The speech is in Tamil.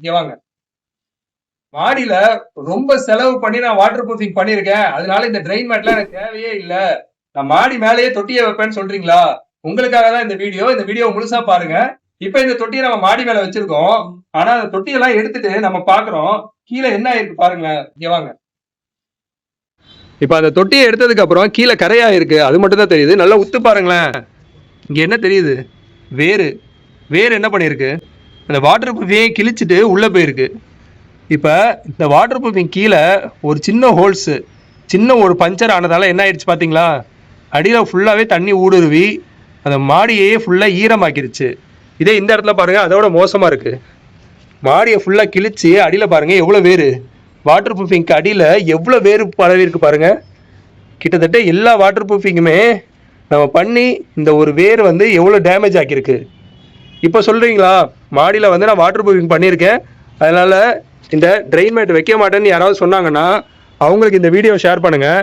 இங்க வாங்க. மாடியில ரொம்ப செலவு பண்ணி நான் வாட்டர் ப்ரூஃபிங் பண்ணிருக்கேன், அதனால இந்த ட்ரெயின் மேட்லாம் எனக்கு தேவையே இல்ல, நான் மாடி மேலேயே தொட்டியை வைப்பேன்னு சொல்றீங்களா? உங்களுக்காக தான் இந்த வீடியோ. இந்த வீடியோ முழுசா பாருங்க. இப்ப இந்த தொட்டியை நம்ம மாடி மேல வச்சிருக்கோம். ஆனா அந்த தொட்டியெல்லாம் எடுத்துட்டு நம்ம பாக்குறோம், கீழே என்ன ஆயிருக்கு பாருங்களேன். இங்க வாங்க. இப்ப அந்த தொட்டியை எடுத்ததுக்கு அப்புறம் கீழே கரையா இருக்கு, அது மட்டும் தான் தெரியுது. நல்லா உத்து பாருங்களேன். இங்க என்ன தெரியுது? வேறு. வேறு என்ன பண்ணிருக்கு? அந்த வாட்டர் ப்ரூஃபிங்கை கிழிச்சிட்டு உள்ள போயிருக்கு. இப்போ இந்த வாட்டர் ப்ரூஃபிங் கீழே ஒரு சின்ன ஹோல்ஸு, சின்ன ஒரு பஞ்சர் ஆனதால என்ன ஆயிடுச்சு பார்த்தீங்களா? அடியில் ஃபுல்லாகவே தண்ணி ஊடுருவி அந்த மாடியையே ஃபுல்லாக ஈரமாக்கிருச்சு. இதே இந்த இடத்துல பாருங்கள், அதோட மோசமாக இருக்குது. மாடியை ஃபுல்லாக கிழிச்சு அடியில் பாருங்கள் எவ்வளோ வேறு. வாட்டர் ப்ரூஃபிங்க்கு அடியில் எவ்வளோ வேறு பரவி இருக்கு பாருங்கள். கிட்டத்தட்ட எல்லா வாட்டர் ப்ரூஃபிங்குமே நம்ம பண்ணி இந்த ஒரு வேர் வந்து எவ்வளோ டேமேஜ் ஆக்கியிருக்கு. இப்போ சொல்கிறீங்களா மாடியில் வந்து நான் வாட்டர் ப்ரூஃபிங் பண்ணியிருக்கேன், அதனால் இந்த ட்ரெயின் மேட் வைக்க மாட்டேன்னு யாராவது சொன்னாங்கன்னா அவங்களுக்கு இந்த வீடியோ ஷேர் பண்ணுங்கள்.